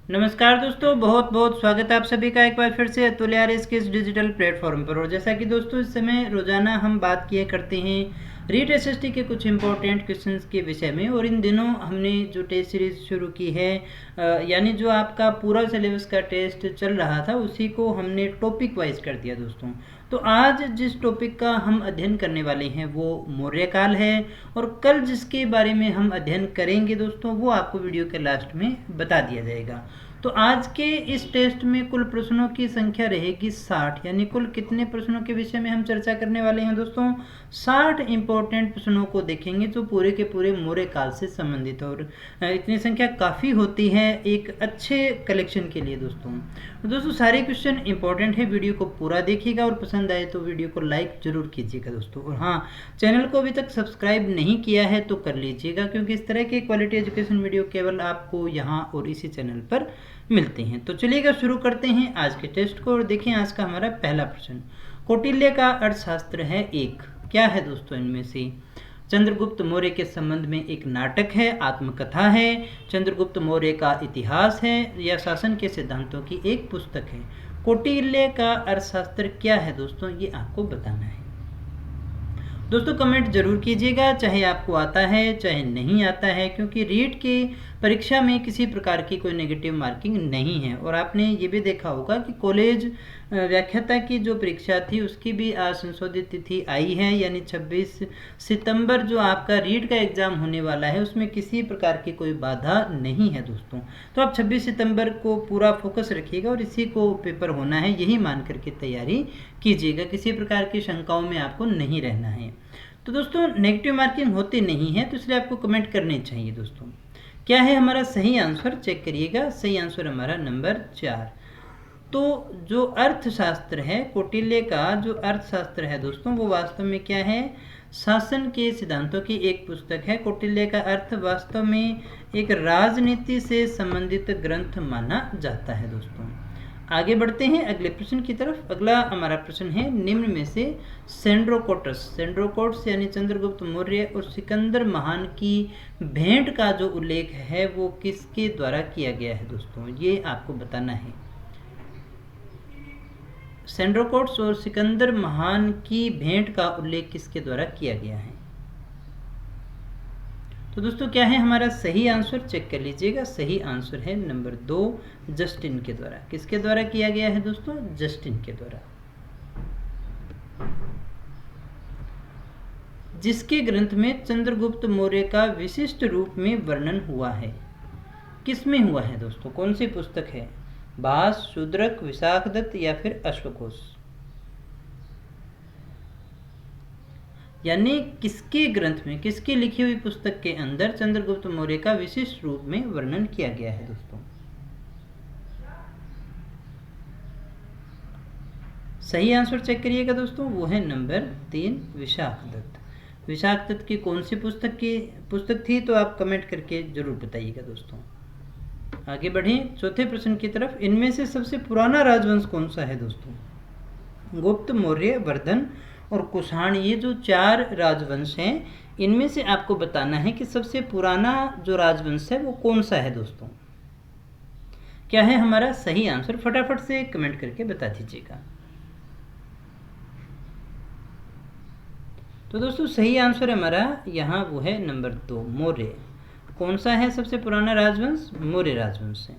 नमस्कार दोस्तों, बहुत बहुत स्वागत है आप सभी का एक बार फिर से अतुल आर्यस के इस डिजिटल प्लेटफॉर्म पर। और जैसा कि दोस्तों इस समय रोजाना हम बात किया करते हैं रीट एसएसटी के कुछ इंपॉर्टेंट क्वेश्चंस के विषय में। और इन दिनों हमने जो टेस्ट सीरीज शुरू की है, यानी जो आपका पूरा सिलेबस का टेस्ट चल रहा था उसी को हमने टॉपिक वाइज कर दिया दोस्तों। तो आज जिस टॉपिक का हम अध्ययन करने वाले हैं वो मौर्य काल है, और कल जिसके बारे में हम अध्ययन करेंगे दोस्तों वो आपको वीडियो के लास्ट में बता दिया जाएगा। तो आज के इस टेस्ट में कुल प्रश्नों की संख्या रहेगी 60, यानी कुल कितने प्रश्नों के विषय में हम चर्चा करने वाले हैं दोस्तों? 60 इंपॉर्टेंट प्रश्नों को देखेंगे जो पूरे के पूरे मौर्य काल से संबंधित। और इतनी संख्या काफ़ी होती है एक अच्छे कलेक्शन के लिए दोस्तों सारे क्वेश्चन इंपॉर्टेंट है। वीडियो को पूरा देखिएगा और पसंद आए तो वीडियो को लाइक जरूर कीजिएगा दोस्तों। और हाँ, चैनल को अभी तक सब्सक्राइब नहीं किया है तो कर लीजिएगा, क्योंकि इस तरह के क्वालिटी एजुकेशन वीडियो केवल आपको यहाँ और इसी चैनल पर मिलते हैं। तो चलिएगा शुरू करते हैं आज के टेस्ट को। और देखें आज का हमारा पहला प्रश्न, कौटिल्य का अर्थशास्त्र है एक। क्या है दोस्तों इनमें से? चंद्रगुप्त मौर्य के संबंध में एक नाटक है, आत्मकथा है, चंद्रगुप्त मौर्य का इतिहास है, या शासन के सिद्धांतों की एक पुस्तक है। कौटिल्य का अर्थशास्त्र क्या है दोस्तों, ये आपको बताना है दोस्तों। कमेंट जरूर कीजिएगा, चाहे आपको आता है चाहे नहीं आता है, क्योंकि रीट की परीक्षा में किसी प्रकार की कोई नेगेटिव मार्किंग नहीं है। और आपने ये भी देखा होगा कि कॉलेज व्याख्याता की जो परीक्षा थी उसकी भी आज संशोधित तिथि आई है, यानी 26 सितंबर जो आपका रीट का एग्ज़ाम होने वाला है उसमें किसी प्रकार की कोई बाधा नहीं है दोस्तों। तो आप 26 सितंबर को पूरा फोकस रखिएगा और इसी को पेपर होना है यही मान करके तैयारी कीजिएगा, किसी प्रकार की शंकाओं में आपको नहीं रहना है। तो दोस्तों नेगेटिव मार्किंग होती नहीं है, तो इसलिए आपको कमेंट करने चाहिए दोस्तों। क्या है हमारा सही आंसर, चेक करिएगा। सही आंसर हमारा नंबर 4। तो जो अर्थशास्त्र है, कौटिल्य का जो अर्थशास्त्र है दोस्तों वो वास्तव में क्या है? शासन के सिद्धांतों की एक पुस्तक है। कौटिल्य का अर्थ वास्तव में एक राजनीति से संबंधित ग्रंथ माना जाता है दोस्तों। आगे बढ़ते हैं अगले प्रश्न की तरफ। अगला हमारा प्रश्न है, निम्न में से सेंड्रोकोट्स यानी चंद्रगुप्त मौर्य और सिकंदर महान की भेंट का जो उल्लेख है वो किसके द्वारा किया गया है दोस्तों? ये आपको बताना है। सेंड्रोकोट्स और सिकंदर महान की भेंट का उल्लेख किसके द्वारा किया गया है? तो दोस्तों क्या है हमारा सही आंसर, चेक कर लीजिएगा। सही आंसर है नंबर 2, जस्टिन के द्वारा। किसके द्वारा किया गया है दोस्तों? जस्टिन के द्वारा। जिसके ग्रंथ में चंद्रगुप्त मौर्य का विशिष्ट रूप में वर्णन हुआ है, किसमें हुआ है दोस्तों? कौन सी पुस्तक है? भास, शूद्रक, विशाखदत्त या फिर अश्वघोष? यानी किसके ग्रंथ में, किसकी लिखी हुई पुस्तक के अंदर चंद्रगुप्त मौर्य का विशिष्ट रूप में वर्णन किया गया है दोस्तों? सही आंसर चेक करिएगा दोस्तों, वो है नंबर 3, विशाखदत्त। विशाखदत्त की कौन सी पुस्तक थी तो आप कमेंट करके जरूर बताइएगा दोस्तों। आगे बढ़ें चौथे प्रश्न की तरफ। इनमें से सबसे पुराना राजवंश कौन सा है दोस्तों? गुप्त, मौर्य, वर्धन और कुषाण, ये जो 4 राजवंश हैं इनमें से आपको बताना है कि सबसे पुराना जो राजवंश है वो कौन सा है दोस्तों। क्या है हमारा सही आंसर, फटाफट से कमेंट करके बता दीजिएगा। तो दोस्तों सही आंसर हमारा यहाँ वो है नंबर 2, मौर्य। कौन सा है सबसे पुराना राजवंश? मौर्य राजवंश है।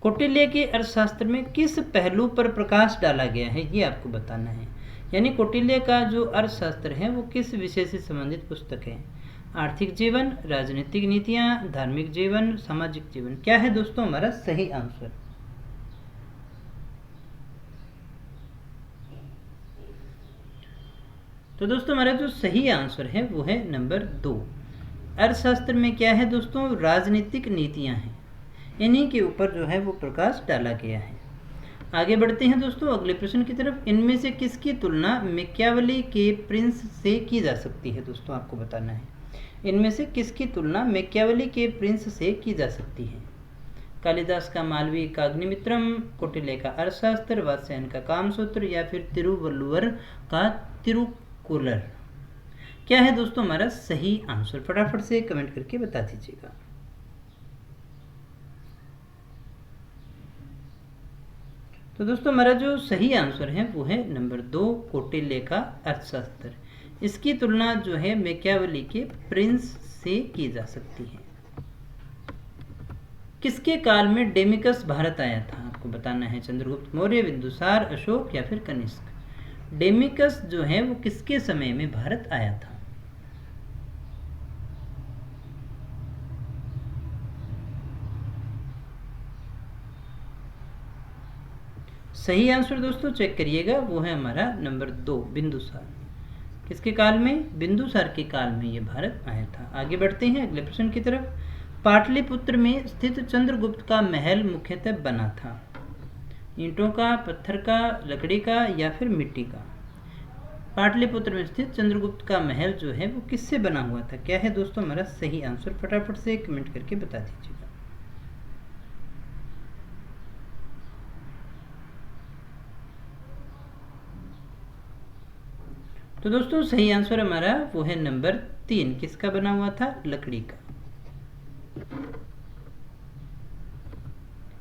कौटिल्य के अर्थशास्त्र में किस पहलू पर प्रकाश डाला गया है ये आपको बताना है। यानी कौटिल्य का जो अर्थशास्त्र है वो किस विषय से संबंधित पुस्तक है? आर्थिक जीवन, राजनीतिक नीतियाँ, धार्मिक जीवन, सामाजिक जीवन। क्या है दोस्तों हमारा सही आंसर? तो दोस्तों हमारा जो सही आंसर है वो है नंबर 2। अर्थशास्त्र में क्या है दोस्तों? राजनीतिक नीतियाँ हैं, इन्हीं के ऊपर जो है वो प्रकाश डाला गया है। आगे बढ़ते हैं दोस्तों अगले प्रश्न की तरफ। इनमें से किसकी तुलना मैकियावेली के प्रिंस से की जा सकती है दोस्तों? आपको बताना है इनमें से किसकी तुलना मैकियावेली के प्रिंस से की जा सकती है। कालिदास का मालवी का अग्निमित्रम, कौटिल्य का अर्थशास्त्र, वात्स्यायन का कामसूत्र या फिर तिरुवल्लुवर का तिरुकुलर। क्या है दोस्तों हमारा सही आंसर? फटाफट से कमेंट करके बता दीजिएगा। तो दोस्तों हमारा जो सही आंसर है वो है नंबर 2, कौटिल्य का अर्थशास्त्र। इसकी तुलना जो है मैकियावेली के प्रिंस से की जा सकती है। किसके काल में डेमिकस भारत आया था? आपको बताना है। चंद्रगुप्त मौर्य, बिंदुसार, अशोक या फिर कनिष्क। डेमिकस जो है वो किसके समय में भारत आया था? सही आंसर दोस्तों चेक करिएगा, वो है हमारा नंबर 2, बिंदुसार। किसके काल में? बिंदुसार के काल में ये भारत आया था। आगे बढ़ते हैं अगले प्रश्न की तरफ। पाटलिपुत्र में स्थित चंद्रगुप्त का महल मुख्यतः बना था ईंटों का, पत्थर का, लकड़ी का या फिर मिट्टी का? पाटलिपुत्र में स्थित चंद्रगुप्त का महल जो है वो किससे बना हुआ था? क्या है दोस्तों हमारा सही आंसर? फटाफट से कमेंट करके बता दीजिएगा। तो दोस्तों सही आंसर हमारा वो है नंबर 3। किसका बना हुआ था? लकड़ी का।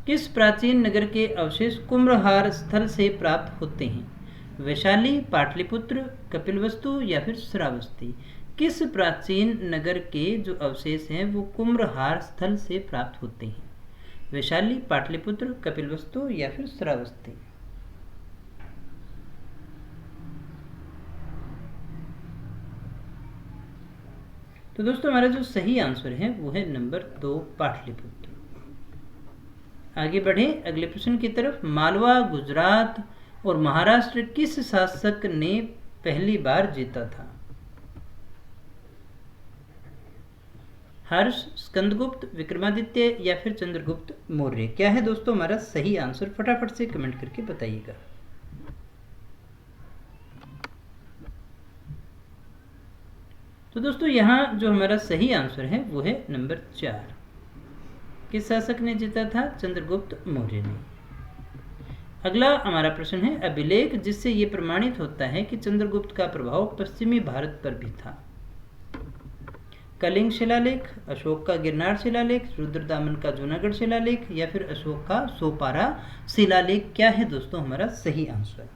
किस प्राचीन नगर के अवशेष कुम्भलहार स्थल से प्राप्त होते हैं? वैशाली, पाटलिपुत्र, कपिलवस्तु या फिर श्रावस्ती? किस प्राचीन नगर के जो अवशेष हैं वो कुम्भलहार स्थल से प्राप्त होते हैं? वैशाली, पाटलिपुत्र, कपिलवस्तु या फिर श्रावस्ती? तो दोस्तों हमारा जो सही आंसर है वो है नंबर 2, पाटलिपुत्र। आगे बढ़े अगले प्रश्न की तरफ। मालवा, गुजरात और महाराष्ट्र किस शासक ने पहली बार जीता था? हर्ष, स्कंदगुप्त, विक्रमादित्य या फिर चंद्रगुप्त मौर्य? क्या है दोस्तों हमारा सही आंसर? फटाफट से कमेंट करके बताइएगा। तो दोस्तों यहाँ जो हमारा सही आंसर है वो है नंबर 4। किस शासक ने जीता था? चंद्रगुप्त मौर्य ने। अगला हमारा प्रश्न है अभिलेख जिससे ये प्रमाणित होता है कि चंद्रगुप्त का प्रभाव पश्चिमी भारत पर भी था। कलिंग शिलालेख, अशोक का गिरनार शिलालेख, रुद्रदामन का जूनागढ़ शिलालेख या फिर अशोक का सोपारा शिलालेख? क्या है दोस्तों हमारा सही आंसर?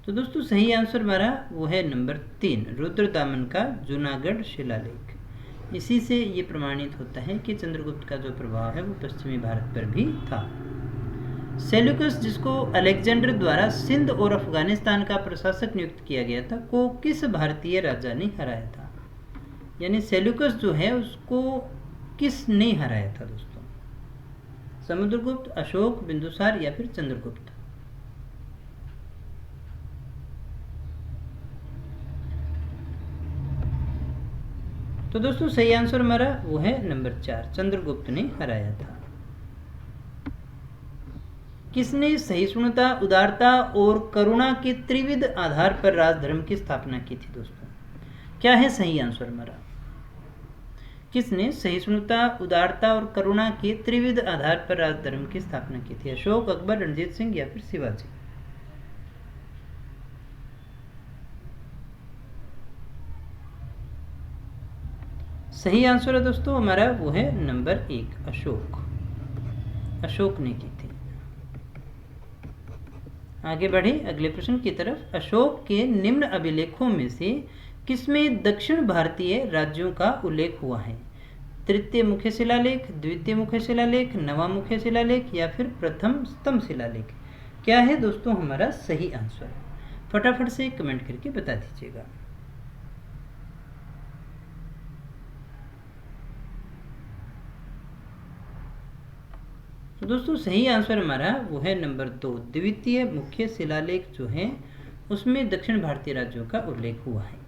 तो दोस्तों सही आंसर हमारा वो है नंबर 3, रुद्रदामन का जूनागढ़ शिलालेख। इसी से ये प्रमाणित होता है कि चंद्रगुप्त का जो प्रभाव है वो पश्चिमी भारत पर भी था। सेल्यूकस जिसको अलेक्जेंडर द्वारा सिंध और अफगानिस्तान का प्रशासक नियुक्त किया गया था को किस भारतीय राजा ने हराया था? यानी सेल्यूकस जो है उसको किसने हराया था दोस्तों? समुद्रगुप्त, अशोक, बिंदुसार या फिर चंद्रगुप्त? तो दोस्तों सही आंसर हमारा वो है नंबर 4, चंद्रगुप्त ने हराया था। किसने सहिष्णुता, उदारता और करुणा के त्रिविध आधार पर राजधर्म की स्थापना की थी दोस्तों? क्या है सही आंसर हमारा? किसने सहिष्णुता, उदारता और करुणा के त्रिविध आधार पर राजधर्म की स्थापना की थी? अशोक, अकबर, रणजीत सिंह या फिर शिवाजी? सही आंसर है दोस्तों हमारा वो है नंबर 1, अशोक ने की थी। आगे बढ़े अगले प्रश्न की तरफ। अशोक के निम्न अभिलेखों में से किसमें दक्षिण भारतीय राज्यों का उल्लेख हुआ है? तृतीय मुख्य शिलालेख, द्वितीय मुख्य शिलालेख, नवम मुख्य शिलालेख या फिर प्रथम स्तंभ शिलालेख? क्या है दोस्तों हमारा सही आंसर? फटाफट से कमेंट करके बता दीजिएगा। तो दोस्तों सही आंसर हमारा वो है नंबर 2, द्वितीय मुख्य शिलालेख जो है उसमें दक्षिण भारतीय राज्यों का उल्लेख हुआ है।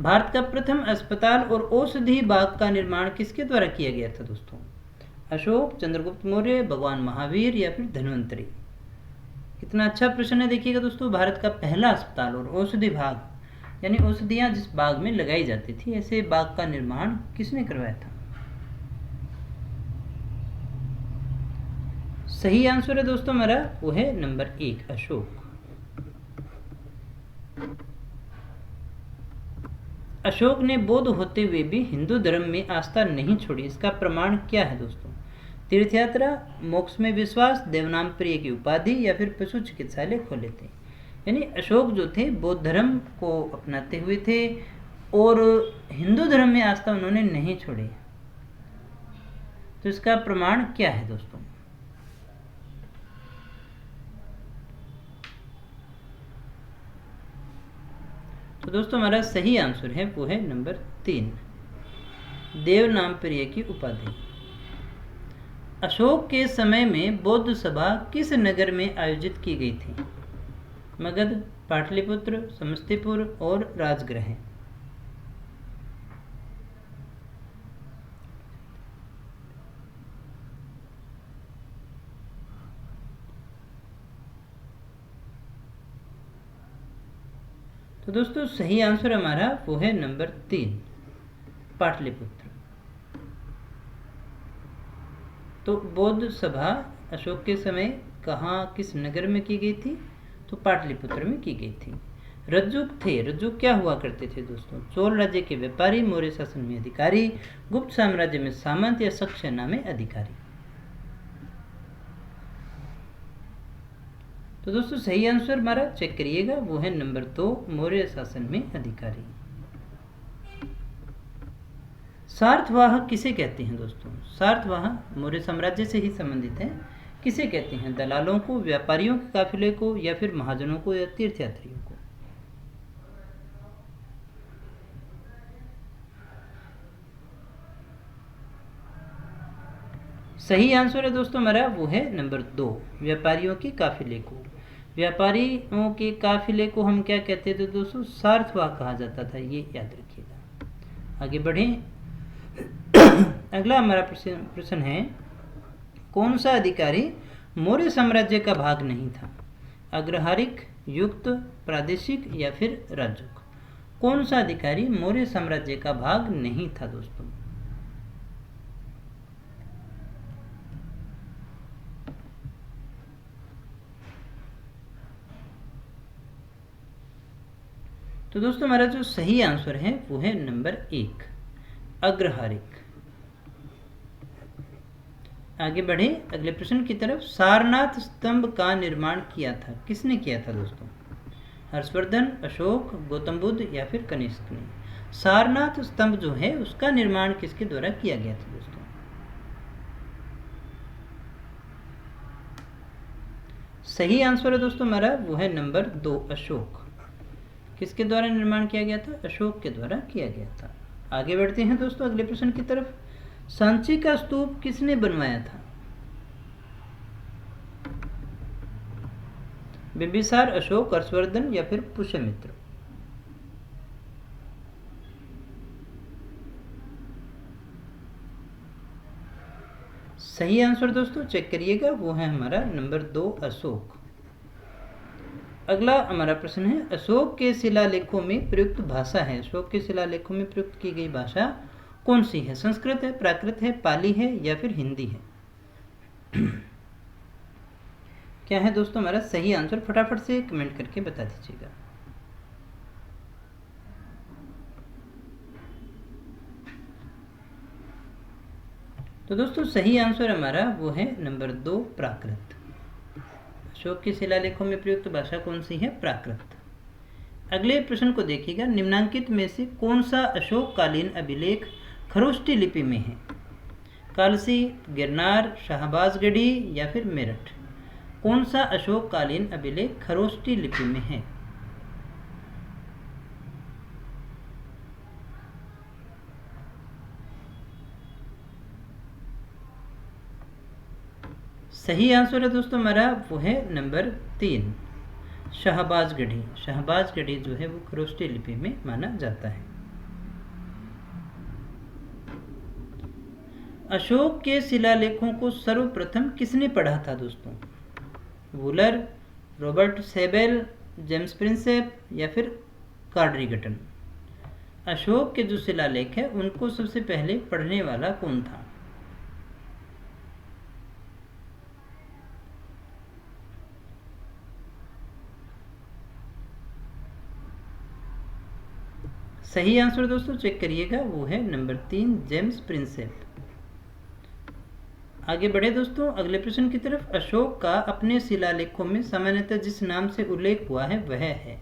भारत का प्रथम अस्पताल और औषधि बाग का निर्माण किसके द्वारा किया गया था दोस्तों? अशोक, चंद्रगुप्त मौर्य, भगवान महावीर या फिर धन्वंतरी? कितना अच्छा प्रश्न है देखिएगा दोस्तों। भारत का पहला अस्पताल और औषधि बाग यानी औषधियाँ जिस बाग में लगाई जाती थी, ऐसे बाग का निर्माण किसने करवाया था? सही आंसर है दोस्तों हमारा वो है नंबर 1, अशोक। अशोक ने बौद्ध होते हुए भी हिंदू धर्म में आस्था नहीं छोड़ी, इसका प्रमाण क्या है दोस्तों? तीर्थ यात्रा, मोक्ष में विश्वास, देवनाम प्रिय की उपाधि या फिर पशु चिकित्सालय खोले थे। यानी अशोक जो थे बौद्ध धर्म को अपनाते हुए थे और हिंदू धर्म में आस्था उन्होंने नहीं छोड़ी। तो इसका प्रमाण क्या है दोस्तों? तो दोस्तों हमारा सही आंसर है वो है नंबर 3, देव नाम प्रिय की उपाधि। अशोक के समय में बौद्ध सभा किस नगर में आयोजित की गई थी? मगध, पाटलिपुत्र, समस्तीपुर और राजगृह। तो दोस्तों सही आंसर हमारा वो है नंबर 3, पाटलिपुत्र। तो बौद्ध सभा अशोक के समय कहाँ किस नगर में की गई थी? तो पाटलिपुत्र में की गई थी। रज्जुक थे, रज्जुक क्या हुआ करते थे दोस्तों? चोल राज्य के व्यापारी, मौर्य शासन में अधिकारी, गुप्त साम्राज्य में सामंत या शक सेना में अधिकारी। तो दोस्तों सही आंसर हमारा चेक करिएगा वो है नंबर 2, मौर्य शासन में अधिकारी। सार्थवाह किसे कहते हैं दोस्तों? सार्थवाह मौर्य साम्राज्य से ही संबंधित है। किसे कहते हैं? दलालों को, व्यापारियों के काफिले को या फिर महाजनों को या तीर्थयात्रियों को? सही आंसर है दोस्तों हमारा वो है नंबर 2, व्यापारियों के काफिले को। व्यापारियों के काफिले को हम क्या कहते थे दोस्तों? सार्थवाह कहा जाता था, ये याद रखिएगा। आगे बढ़ें। अगला हमारा प्रश्न है, कौन सा अधिकारी मौर्य साम्राज्य का भाग नहीं था? अग्रहारिक, युक्त, प्रादेशिक या फिर राजुक? कौन सा अधिकारी मौर्य साम्राज्य का भाग नहीं था दोस्तों? तो दोस्तों हमारा जो सही आंसर है वो है नंबर 1, अग्रहारिक। आगे बढ़े अगले प्रश्न की तरफ। सारनाथ स्तंभ का निर्माण किया था, किसने किया था दोस्तों? हर्षवर्धन, अशोक, गौतम बुद्ध या फिर कनिष्क ने? सारनाथ स्तंभ जो है उसका निर्माण किसके द्वारा किया गया था दोस्तों? सही आंसर है दोस्तों हमारा वो है नंबर 2, अशोक। किसके द्वारा निर्माण किया गया था? अशोक के द्वारा किया गया था। आगे बढ़ते हैं दोस्तों अगले प्रश्न की तरफ। सांची का स्तूप किसने बनवाया था? बिंबिसार, अशोक, हर्षवर्धन या फिर पुष्यमित्र? सही आंसर दोस्तों चेक करिएगा वो है हमारा नंबर 2, अशोक। अगला हमारा प्रश्न है, अशोक के शिलालेखों में प्रयुक्त भाषा है, अशोक के शिलालेखों में प्रयुक्त की गई भाषा कौन सी है? संस्कृत है, प्राकृत है, पाली है या फिर हिंदी है? क्या है दोस्तों हमारा सही आंसर? फटाफट से कमेंट करके बता दीजिएगा। तो दोस्तों सही आंसर हमारा वो है नंबर 2, प्राकृत। अशोक के शिलालेखों में प्रयुक्त भाषा कौन सी है? प्राकृत। अगले प्रश्न को देखिएगा, निम्नांकित में से कौन सा अशोककालीन अभिलेख खरोष्टी लिपि में है? कालसी, गिरनार, शाहबाजगढ़ी या फिर मेरठ? कौन सा अशोककालीन अभिलेख खरोष्टी लिपि में है? सही आंसर है दोस्तों हमारा वो है नंबर 3, शाहबाजगढ़ी। शाहबाजगढ़ी जो है वो खरोष्टी लिपि में माना जाता है। अशोक के शिलालेखों को सर्वप्रथम किसने पढ़ा था दोस्तों? Wular, Robert Sewell, James Prinsep या फिर कार्डरिगटन? अशोक के जो शिलालेख है उनको सबसे पहले पढ़ने वाला कौन था? सही आंसर दोस्तों चेक करिएगा, वो है नंबर 3 जेम्स प्रिंसेप। आगे बढ़े दोस्तों अगले प्रश्न की तरफ। अशोक का अपने शिलालेखों में सामान्यतः जिस नाम से उल्लेख हुआ है वह है।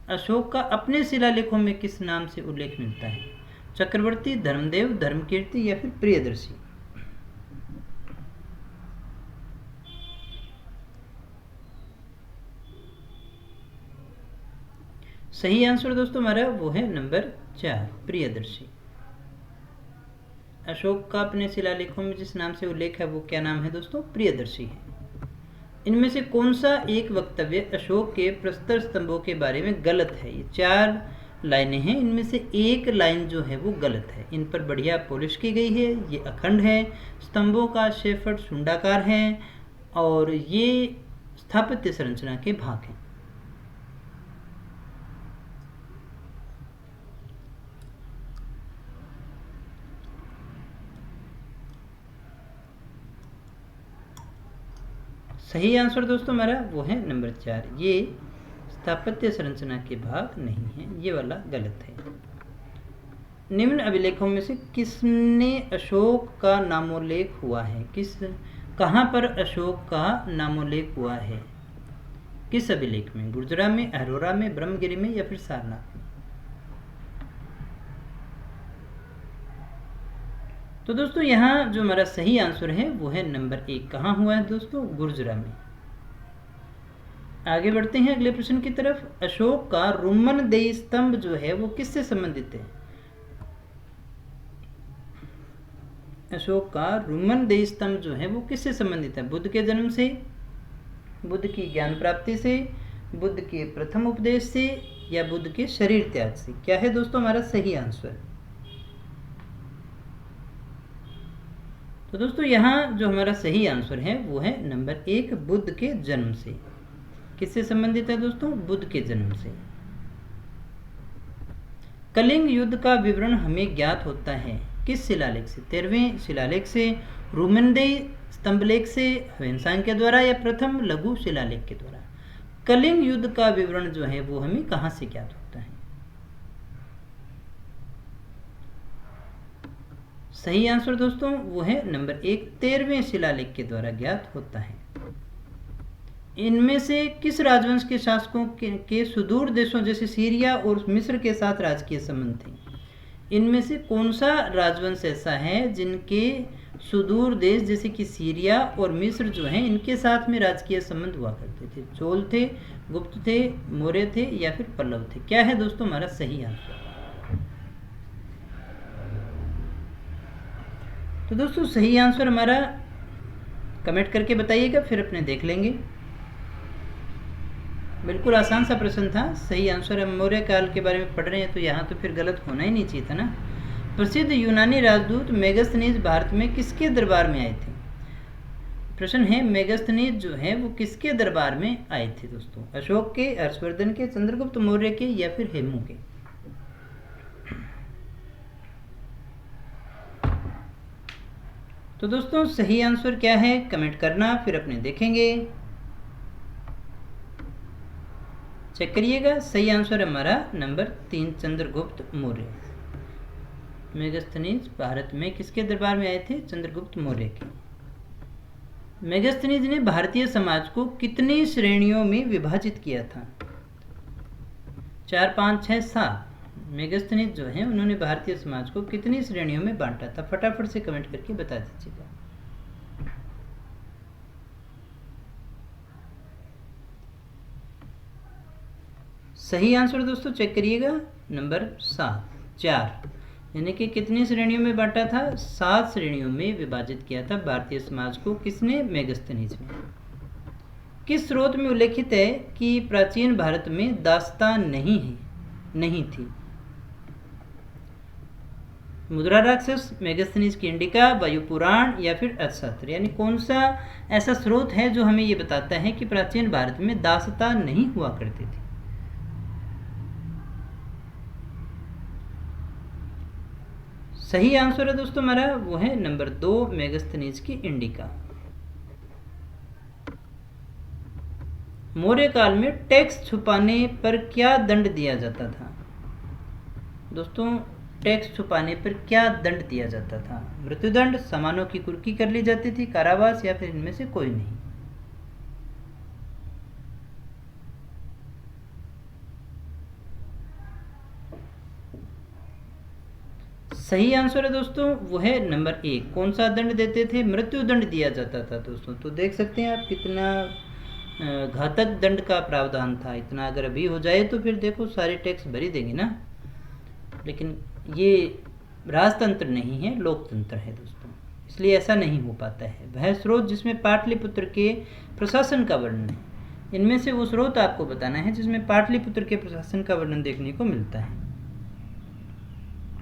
अशोक का अपने शिलालेखों में किस नाम से उल्लेख मिलता है? चक्रवर्ती, धर्मदेव, धर्मकीर्ति या फिर प्रियदर्शी? सही आंसर दोस्तों हमारा वो है नंबर 4 प्रियदर्शी। अशोक का अपने शिलालेखों में जिस नाम से उल्लेख है वो क्या नाम है दोस्तों? प्रियदर्शी है। इनमें से कौन सा एक वक्तव्य अशोक के प्रस्तर स्तंभों के बारे में गलत है? ये 4 लाइनें हैं, इनमें से एक लाइन जो है वो गलत है। इन पर बढ़िया पॉलिश की गई है। ये अखंड है, स्तंभों का शेफट शुंडाकार है और ये स्थापत्य संरचना के भाग हैं। सही आंसर दोस्तों हमारा वो है नंबर 4, ये स्थापत्य संरचना के भाग नहीं है, ये वाला गलत है। निम्न अभिलेखों में से किसने अशोक का नामोल्लेख हुआ है? कहाँ पर अशोक का नामोल्लेख हुआ है? किस अभिलेख में? गुर्जरा में, अरोरा में, ब्रह्मगिरी में या फिर सारनाथ में? तो दोस्तों यहाँ जो हमारा सही आंसर है वो है नंबर 1। कहाँ हुआ है दोस्तों? गुर्जरा में। आगे बढ़ते हैं अगले प्रश्न की तरफ। अशोक का रुमनदेही स्तंभ जो है वो किससे संबंधित है? अशोक का रुमनदेही स्तंभ जो है वो किससे संबंधित है? बुद्ध के जन्म से, बुद्ध की ज्ञान प्राप्ति से, बुद्ध के प्रथम उपदेश से या बुद्ध के शरीर त्याग से? क्या है दोस्तों हमारा सही आंसर? तो दोस्तों यहाँ जो हमारा सही आंसर है वो है नंबर 1 बुद्ध के जन्म से। किससे संबंधित है दोस्तों? बुद्ध के जन्म से। कलिंग युद्ध का विवरण हमें ज्ञात होता है किस शिलालेख से? 13वें शिलालेख से, रुमनदेही स्तंभलेख से, ह्वेनसांग के द्वारा या प्रथम लघु शिलालेख के द्वारा? कलिंग युद्ध का विवरण जो है वो हमें कहाँ से ज्ञात होता है? सही आंसर दोस्तों वो है नंबर 1 13वें शिलालेख के द्वारा ज्ञात होता है। इनमें से किस राजवंश के शासकों के सुदूर देशों जैसे सीरिया और मिस्र के साथ राजकीय संबंध थे? इनमें से कौन सा राजवंश ऐसा है जिनके सुदूर देश जैसे कि सीरिया और मिस्र जो हैं इनके साथ में राजकीय संबंध हुआ करते थे? चोल थे, गुप्त थे, मौर्य थे या फिर पल्लव थे? क्या है दोस्तों हमारा सही आंसर? तो दोस्तों सही आंसर हमारा कमेंट करके बताइएगा, फिर अपने देख लेंगे। बिल्कुल आसान सा प्रश्न था। सही आंसर हम मौर्य काल के बारे में पढ़ रहे हैं तो यहाँ तो फिर गलत होना ही नहीं चाहिए था ना। प्रसिद्ध यूनानी राजदूत मेगास्थनीज भारत में किसके दरबार में आए थे? प्रश्न है मेगास्थनीज जो है वो किसके दरबार में आए थे दोस्तों? अशोक के, हर्षवर्धन के, चंद्रगुप्त मौर्य के या फिर हेमू के? तो दोस्तों सही आंसर क्या है कमेंट करना, फिर अपने देखेंगे, चेक करिएगा। सही आंसर हमारा नंबर 3 चंद्रगुप्त मौर्य। मेगास्थनीज भारत में किसके दरबार में आए थे? चंद्रगुप्त मौर्य के। मेगास्थनीज ने भारतीय समाज को कितनी श्रेणियों में विभाजित किया था? 4, 5, 6, 7। मेगास्थनीज जो है उन्होंने भारतीय समाज को कितनी श्रेणियों में बांटा था? फटाफट से कमेंट करके बता दीजिएगा। सही आंसर दोस्तों चेक करिएगा नंबर 7 4, यानी कि कितनी श्रेणियों में बांटा था? 7 श्रेणियों में विभाजित किया था भारतीय समाज को। किसने? मेगास्थनीज ने। किस स्रोत में उल्लेखित है कि प्राचीन भारत में दास्तान नहीं थी? मुद्रा राक्षस, मेगास्थनीज की इंडिका, वायु पुराण या फिर अर्थशास्त्र? यानी कौन सा ऐसा स्रोत है जो हमें ये बताता है कि प्राचीन भारत में दास्तान नहीं हुआ करती थी? सही आंसर है दोस्तों हमारा वो है नंबर 2 मेगास्थनीज की इंडिका। मौर्य काल में टैक्स छुपाने पर क्या दंड दिया जाता था? दोस्तों, टैक्स छुपाने पर क्या दंड दिया जाता था? मृत्युदंड, सामानों की कुर्की कर ली जाती थी, कारावास, या फिर इनमें से कोई नहीं? सही आंसर है दोस्तों, वो है नंबर 1। कौन सा दंड देते थे? मृत्युदंड दिया जाता था दोस्तों। तो देख सकते हैं आप कितना घातक दंड का प्रावधान था। इतना अगर अभी हो जाए तो फिर देखो सारे टैक्स भर ही देंगे ना। लेकिन ये राजतंत्र नहीं है, लोकतंत्र है दोस्तों, इसलिए ऐसा नहीं हो पाता है। वह स्रोत जिसमें पाटलिपुत्र के प्रशासन का वर्णन है, इनमें से वो स्रोत आपको बताना है जिसमें पाटलिपुत्र के प्रशासन का वर्णन देखने को मिलता है।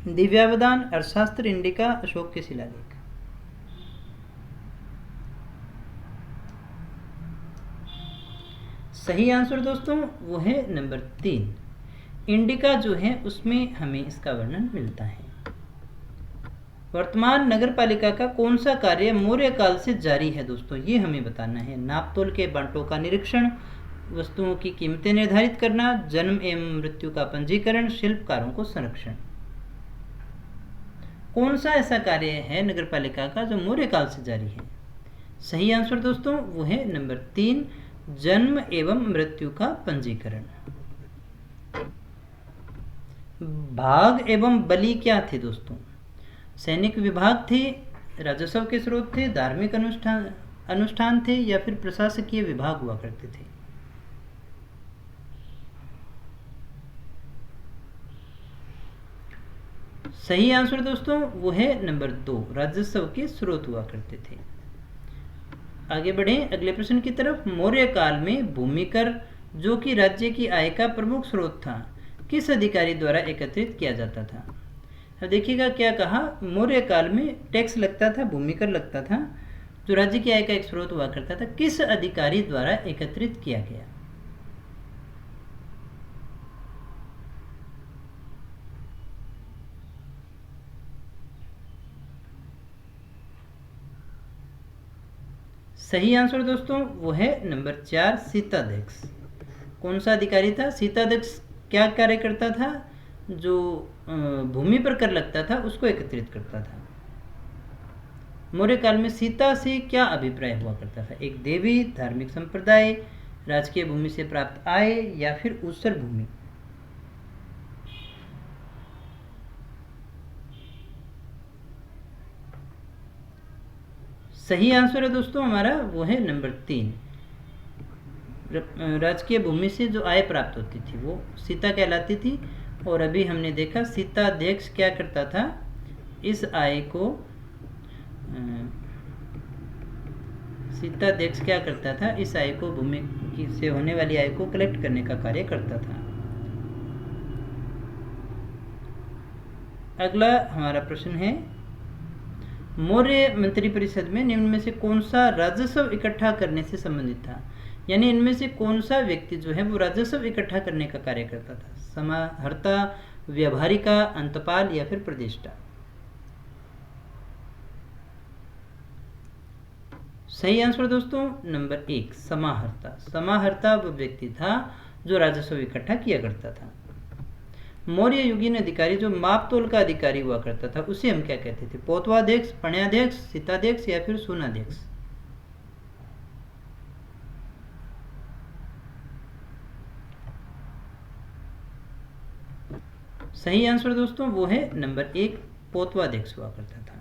दिव्यावदान, अर्थशास्त्र, इंडिका, अशोक के शिलालेख। सही आंसर दोस्तों वो है नंबर 3। इंडिका जो है उसमें हमें इसका वर्णन मिलता है। वर्तमान नगर पालिका का कौन सा कार्य मौर्य काल से जारी है दोस्तों? ये हमें बताना है। नापतोल के बांटों का निरीक्षण, वस्तुओं की कीमतें निर्धारित करना, जन्म एवं मृत्यु का पंजीकरण, शिल्पकारों को संरक्षण। कौन सा ऐसा कार्य है नगर पालिका का जो मौर्य काल से जारी है? सही आंसर दोस्तों वो है नंबर 3, जन्म एवं मृत्यु का पंजीकरण। भाग एवं बलि क्या थे दोस्तों? सैनिक विभाग थे, राजस्व के स्रोत थे, धार्मिक अनुष्ठान थे, या फिर प्रशासकीय विभाग हुआ करते थे? सही आंसर दोस्तों वो है नंबर 2, राजस्व के स्रोत हुआ करते थे। आगे बढ़ें अगले प्रश्न की तरफ। मौर्य काल में भूमिकर, जो कि राज्य की आय का प्रमुख स्रोत था, किस अधिकारी द्वारा एकत्रित किया जाता था? अब देखिएगा क्या कहा, मौर्य काल में टैक्स लगता था, भूमिकर लगता था, जो राज्य की आय का एक स्रोत हुआ करता था, किस अधिकारी द्वारा एकत्रित किया गया? सही आंसर दोस्तों वो है नंबर 4, सीताध्यक्ष। कौन सा अधिकारी था? सीताध्यक्ष क्या कार्य करता था? जो भूमि पर कर लगता था उसको एकत्रित करता था। मौर्य काल में सीता से क्या अभिप्राय हुआ करता था? एक देवी, धार्मिक संप्रदाय, राजकीय भूमि से प्राप्त आय, या फिर ऊसर भूमि? सही आंसर है दोस्तों हमारा वो है नंबर 3, राजकीय भूमि से जो आय प्राप्त होती थी वो सीता कहलाती थी। और अभी हमने देखा सीताध्यक्ष क्या करता था, इस आय को सीताध्यक्ष क्या करता था, इस आय को भूमि से होने वाली आय को कलेक्ट करने का कार्य करता था। अगला हमारा प्रश्न है, मौर्य मंत्रिपरिषद में निम्न में से कौन सा राजस्व इकट्ठा करने से संबंधित था? यानी इनमें से कौन सा व्यक्ति जो है वो राजस्व इकट्ठा करने का कार्य करता था? समाहर्ता, व्यवहारिका, अंतपाल, या फिर प्रदेष्टा? सही आंसर दोस्तों नंबर 1, समाहर्ता। समाहर्ता वो व्यक्ति था जो राजस्व इकट्ठा किया करता था। मौर्य युगीन अधिकारी जो मापतोल का अधिकारी हुआ करता था उसे हम क्या कहते थे? पोतवाध्यक्ष, पण्याध्यक्ष, सीताध्यक्ष, या फिर सूनाध्यक्ष? सही आंसर दोस्तों वो है नंबर 1, पोतवाध्यक्ष हुआ करता था।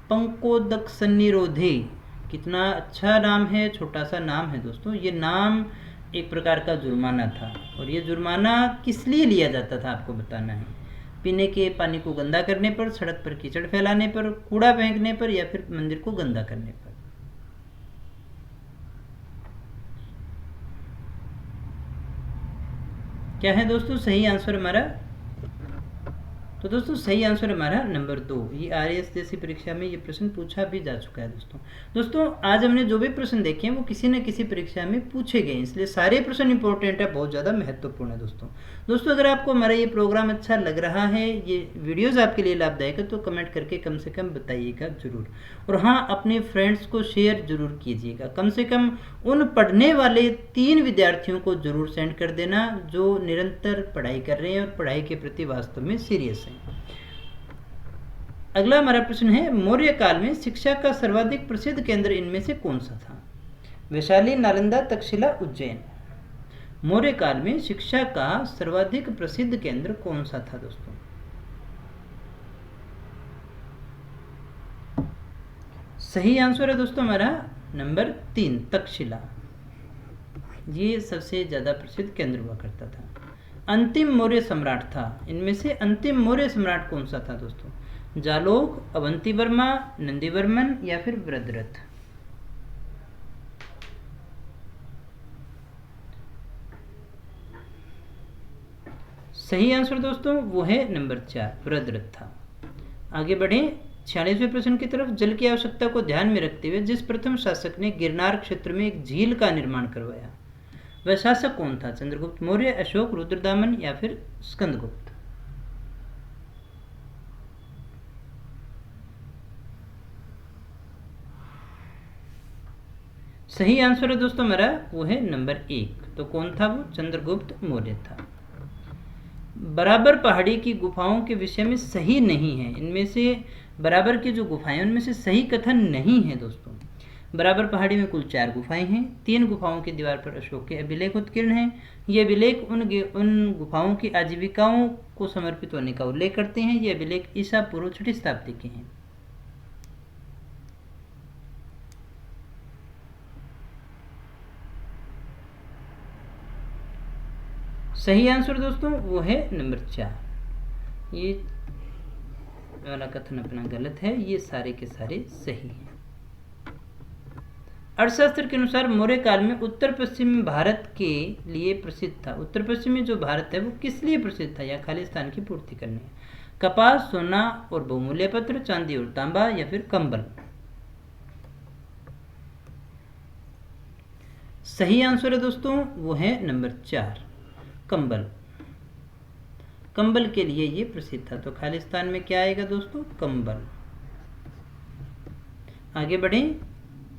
पंकोदकसन्निरोधे, कितना अच्छा नाम है, छोटा सा नाम है दोस्तों। ये नाम एक प्रकार का जुर्माना था, और ये जुर्माना किस लिए लिया जाता था आपको बताना है। पीने के पानी को गंदा करने पर, सड़क पर कीचड़ फैलाने पर, कूड़ा फेंकने पर, या फिर मंदिर को गंदा करने पर? क्या है दोस्तों सही आंसर हमारा? तो दोस्तों सही आंसर हमारा नंबर 2। ये आरएएस जैसी परीक्षा में ये प्रश्न पूछा भी जा चुका है दोस्तों आज हमने जो भी प्रश्न देखे हैं वो किसी न किसी परीक्षा में पूछे गए हैं, इसलिए सारे प्रश्न इंपॉर्टेंट है, बहुत ज़्यादा महत्वपूर्ण है दोस्तों अगर आपको हमारा ये प्रोग्राम अच्छा लग रहा है, ये वीडियोज़ आपके लिए लाभदायक है, तो कमेंट करके कम से कम बताइएगा ज़रूर। और हाँ, अपने फ्रेंड्स को शेयर ज़रूर कीजिएगा, कम से कम उन पढ़ने वाले 3 विद्यार्थियों को ज़रूर सेंड कर देना जो निरंतर पढ़ाई कर रहे हैं और पढ़ाई के प्रति वास्तव में सीरियस हैं। अगला हमारा प्रश्न है, मौर्य काल में शिक्षा का सर्वाधिक प्रसिद्ध केंद्र इनमें से कौन सा था? वैशाली, नालंदा, तक्षशिला, उज्जैन। मौर्य काल में शिक्षा का सर्वाधिक प्रसिद्ध केंद्र कौन सा था दोस्तों? सही आंसर है दोस्तों हमारा नंबर 3, तक्षशिला। ये सबसे ज्यादा प्रसिद्ध केंद्र हुआ करता था। अंतिम मौर्य सम्राट था, इनमें से अंतिम मौर्य सम्राट कौन सा था दोस्तों? जालोक, अवंतीवर्मा, नंदीवर्मन या फिर वृद्धरथ? सही आंसर दोस्तों वो है नंबर 4, वृद्धरथ था। आगे बढ़े 46वें प्रश्न की तरफ। जल की आवश्यकता को ध्यान में रखते हुए जिस प्रथम शासक ने गिरनार क्षेत्र में एक झील का निर्माण करवाया, वह शासक कौन था? चंद्रगुप्त मौर्य, अशोक, रुद्रदामन या फिर स्कंदगुप्त? सही आंसर है दोस्तों हमारा वो है नंबर 1। तो कौन था वो? चंद्रगुप्त मौर्य था। बराबर पहाड़ी की गुफाओं के विषय में सही नहीं है, इनमें से बराबर की जो गुफाएं उनमें से सही कथन नहीं है दोस्तों। बराबर पहाड़ी में कुल 4 गुफाएं हैं। 3 गुफाओं की दीवार पर अशोक के अभिलेख उत्कीर्ण हैं। ये अभिलेख उन गुफाओं की आजीविकाओं को समर्पित होने का उल्लेख करते हैं। ये अभिलेख ईसा पूर्व 6वीं शताब्दी के हैं। सही आंसर दोस्तों वो है नंबर 4। ये वाला कथन अपना गलत है, ये सारे के सारे सही हैं। अर्थशास्त्र के अनुसार मौर्य काल में उत्तर पश्चिम भारत के लिए प्रसिद्ध था। उत्तर पश्चिमी जो भारत है वो किस लिए प्रसिद्ध था? या खालिस्तान की पूर्ति करने? कपास, सोना और बहुमूल्य पत्र, चांदी और तांबा या फिर कंबल? सही आंसर है दोस्तों वो है नंबर 4, कंबल। कंबल के लिए ये प्रसिद्ध था। तो खालिस्तान में क्या आएगा दोस्तों? कंबल। आगे बढ़ें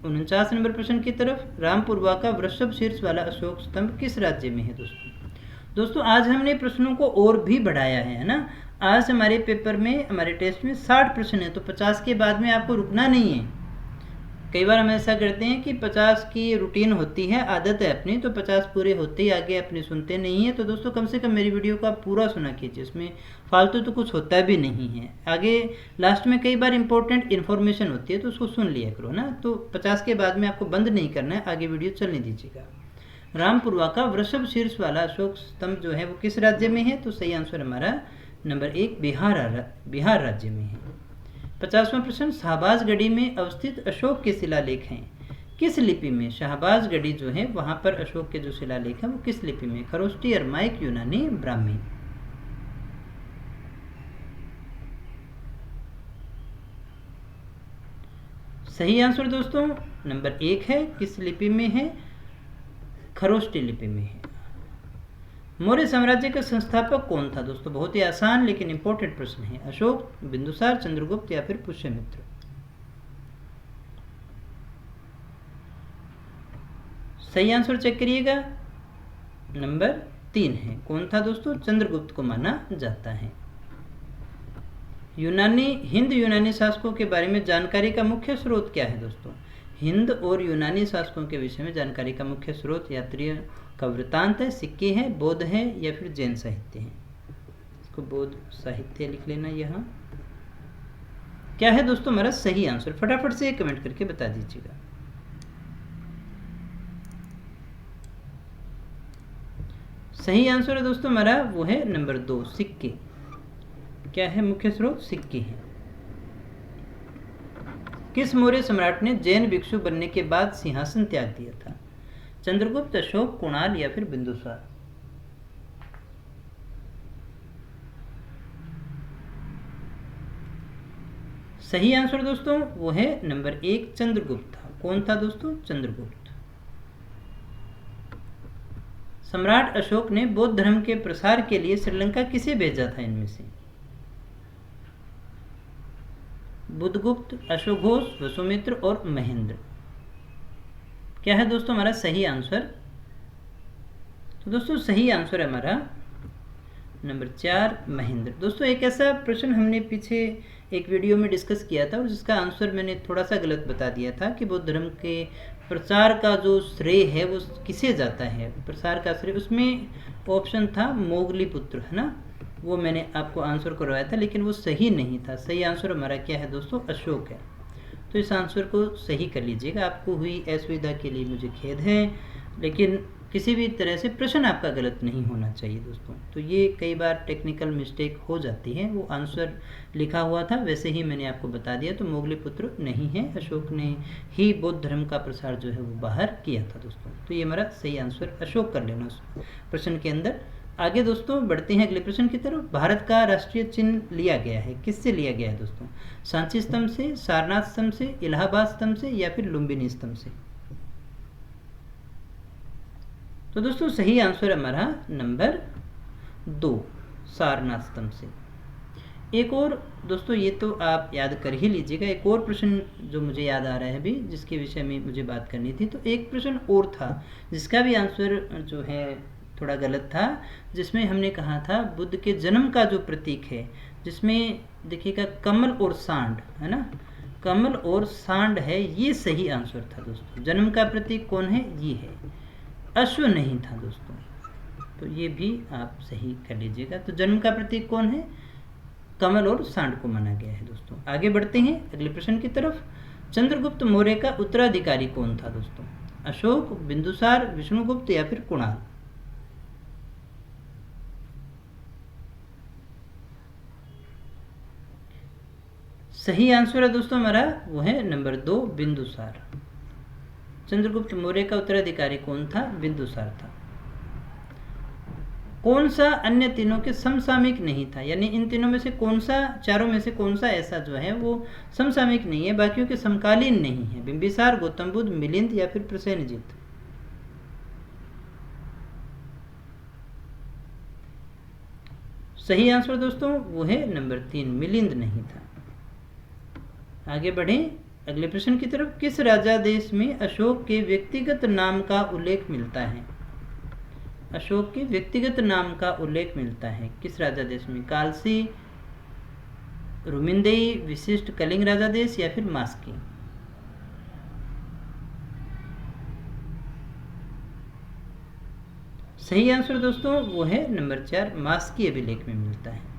49 नंबर प्रश्न की तरफ। रामपुरवा का वृषभ शीर्ष वाला अशोक स्तंभ किस राज्य में है दोस्तों? आज हमने प्रश्नों को और भी बढ़ाया है ना। आज हमारे पेपर में, हमारे टेस्ट में 60 प्रश्न है, तो 50 के बाद में आपको रुकना नहीं है। कई बार हम ऐसा करते हैं कि 50 की रूटीन होती है, आदत है अपनी, तो 50 पूरे होते ही आगे अपने सुनते नहीं है। तो दोस्तों कम से कम मेरी वीडियो को आप पूरा सुना कीजिए, इसमें फालतू तो कुछ होता भी नहीं है। आगे लास्ट में कई बार इंपॉर्टेंट इन्फॉर्मेशन होती है तो उसको सुन लिया करो ना। तो 50 के बाद में आपको बंद नहीं करना है, आगे वीडियो चलने दीजिएगा। रामपुरवा का वृषभ शीर्ष वाला अशोक स्तंभ जो है वो किस राज्य में है? तो सही आंसर हमारा नंबर 1, बिहार राज्य में है। 50वां प्रश्न। शाहबाजगढ़ी में अवस्थित अशोक के शिलालेख हैं, किस लिपि में? शाहबाजगढ़ी जो है वहां पर अशोक के जो शिलालेख हैं वो किस लिपि में? खरोष्टी, अरमाइक, यूनानी, ब्राह्मी? सही आंसर दोस्तों नंबर 1 है। किस लिपि में है? खरोष्टी लिपि में है। मौर्य साम्राज्य का संस्थापक कौन था दोस्तों? बहुत ही आसान लेकिन इंपॉर्टेंट प्रश्न है। अशोक, बिंदुसार, चंद्रगुप्त या फिर पुष्यमित्र? सही आंसर चेक करिएगा, नंबर 3 है। कौन था दोस्तों? चंद्रगुप्त को माना जाता है। हिंद यूनानी शासकों के बारे में जानकारी का मुख्य स्रोत क्या है दोस्तों? हिंद और यूनानी शासकों के विषय में जानकारी का मुख्य स्रोत यात्रियों का वृत्तांत है, सिक्के हैं, बौद्ध है या फिर जैन साहित्य है? इसको बौद्ध साहित्य लिख लेना। यहाँ क्या है दोस्तों हमारा सही आंसर? फटाफट से कमेंट करके बता दीजिएगा। सही आंसर है दोस्तों हमारा वो है नंबर 2, सिक्के। क्या है मुख्य स्रोत? सिक्के हैं। किस मौर्य सम्राट ने जैन भिक्षु बनने के बाद सिंहासन त्याग दिया था? चंद्रगुप्त, अशोक, कुणाल या फिर बिंदुसार? सही आंसर दोस्तों वो है नंबर 1 चंद्रगुप्त था। कौन था दोस्तों? चंद्रगुप्त। सम्राट अशोक ने बौद्ध धर्म के प्रसार के लिए श्रीलंका किसे भेजा था इनमें से? बुद्धगुप्त, अशोक घोष, वसुमित्र और महेंद्र। क्या है दोस्तों हमारा सही आंसर? तो दोस्तों सही आंसर है हमारा नंबर 4 महेंद्र। दोस्तों एक ऐसा प्रश्न हमने पीछे एक वीडियो में डिस्कस किया था और जिसका आंसर मैंने थोड़ा सा गलत बता दिया था कि बौद्ध धर्म के प्रचार का जो श्रेय है वो किसे जाता है, प्रसार का श्रेय, उसमें ऑप्शन था मोगली पुत्र, है ना, वो मैंने आपको आंसर करवाया था, लेकिन वो सही नहीं था। सही आंसर हमारा क्या है दोस्तों? अशोक है। तो इस आंसर को सही कर लीजिएगा। आपको हुई असुविधा के लिए मुझे खेद है, लेकिन किसी भी तरह से प्रश्न आपका गलत नहीं होना चाहिए दोस्तों। तो ये कई बार टेक्निकल मिस्टेक हो जाती है। वो आंसर लिखा हुआ था वैसे ही मैंने आपको बता दिया। तो मोगली पुत्र नहीं है, अशोक ने ही बौद्ध धर्म का प्रसार जो है वो बाहर किया था दोस्तों। तो ये हमारा सही आंसर अशोक कर लेना उस प्रश्न के अंदर। आगे दोस्तों बढ़ते हैं अगले प्रश्न की तरफ। भारत का राष्ट्रीय चिन्ह लिया गया है, किससे लिया गया है दोस्तों? सांची स्तंभ से, सारनाथ स्तंभ से, इलाहाबाद स्तंभ से या फिर लुम्बिनी स्तंभ से? तो दोस्तों सही आंसर हमारा नंबर 2 सारनाथ स्तंभ से। एक और दोस्तों ये तो आप याद कर ही लीजिएगा, एक और प्रश्न जो मुझे याद आ रहा है अभी जिसके विषय में मुझे बात करनी थी। तो एक प्रश्न और था जिसका भी आंसर जो है थोड़ा गलत था, जिसमें हमने कहा था बुद्ध के जन्म का जो प्रतीक है, जिसमें देखिएगा कमल और सांड है ना, कमल और सांड है, ये सही आंसर था दोस्तों। जन्म का प्रतीक कौन है? ये है, अश्व नहीं था दोस्तों। तो ये भी आप सही कर लीजिएगा। तो जन्म का प्रतीक कौन है? कमल और सांड को माना गया है दोस्तों। आगे बढ़ते हैं अगले प्रश्न की तरफ। चंद्रगुप्त मौर्य का उत्तराधिकारी कौन था दोस्तों? अशोक, बिंदुसार, विष्णुगुप्त या फिर कुणाल? सही आंसर है दोस्तों हमारा वो है नंबर 2 बिंदुसार। चंद्रगुप्त मौर्य का उत्तराधिकारी कौन था? बिंदुसार था। कौन सा अन्य तीनों के समसामयिक नहीं था? यानी इन तीनों में से कौन सा, चारों में से कौन सा ऐसा जो है वो समसामयिक नहीं है, बाकियों के समकालीन नहीं है? बिंबिसार, गौतम बुद्ध, मिलिंद या फिर प्रसेनजीत? सही आंसर दोस्तों वो है नंबर 3 मिलिंद नहीं था। आगे बढ़ें अगले प्रश्न की तरफ। किस राजा देश में अशोक के व्यक्तिगत नाम का उल्लेख मिलता है? अशोक के व्यक्तिगत नाम का उल्लेख मिलता है किस राजा देश में? कालसी, रुमिंदेई, विशिष्ट कलिंग राजा देश या फिर मास्की? सही आंसर दोस्तों वो है नंबर 4 मास्की अभिलेख में मिलता है।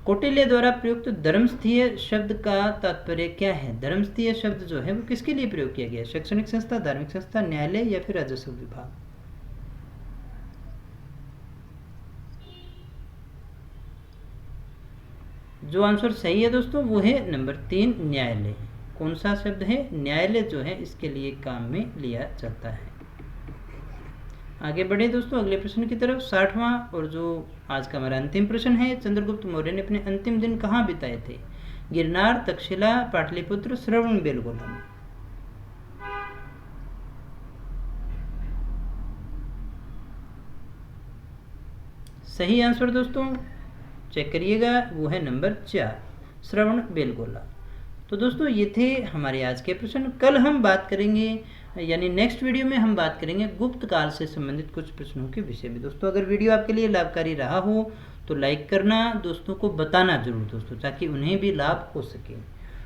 कौटिल्य द्वारा प्रयुक्त धर्मस्थीय शब्द का तात्पर्य क्या है? धर्मस्थीय शब्द जो है वो किसके लिए प्रयोग किया गया है? शैक्षणिक संस्था, धार्मिक संस्था, न्यायालय या फिर राजस्व विभाग? जो आंसर सही है दोस्तों वो है नंबर 3 न्यायालय। कौन सा शब्द है? न्यायालय जो है इसके लिए काम में लिया जाता है। आगे बढ़े दोस्तों अगले प्रश्न की तरफ। 60वां और जो आज का हमारा अंतिम प्रश्न है। चंद्रगुप्त मौर्य ने अपने अंतिम दिन कहाँ बिताए थे? गिरनार, तक्षशिला, पाटलिपुत्र, श्रवणबेलगोला में? सही आंसर दोस्तों चेक करिएगा वो है नंबर 4 श्रवणबेलगोला। तो दोस्तों ये थे हमारे आज के प्रश्न। कल हम बात करेंगे, यानी नेक्स्ट वीडियो में हम बात करेंगे गुप्त काल से संबंधित कुछ प्रश्नों के विषय में। दोस्तों अगर वीडियो आपके लिए लाभकारी रहा हो तो लाइक करना, दोस्तों को बताना जरूर दोस्तों, ताकि उन्हें भी लाभ हो सके।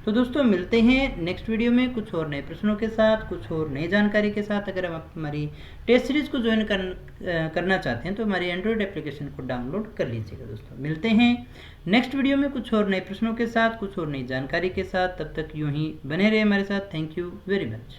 तो दोस्तों मिलते हैं नेक्स्ट वीडियो में कुछ और नए प्रश्नों के साथ, कुछ और नई जानकारी के साथ। अगर आप हमारी टेस्ट सीरीज को ज्वाइन करना चाहते हैं तो हमारी एंड्रॉयड एप्लीकेशन को डाउनलोड कर लीजिएगा दोस्तों। मिलते हैं नेक्स्ट वीडियो में कुछ और नए प्रश्नों के साथ, कुछ और नई जानकारी के साथ। तब तक यूं ही बने रहे हमारे साथ। Thank you very much.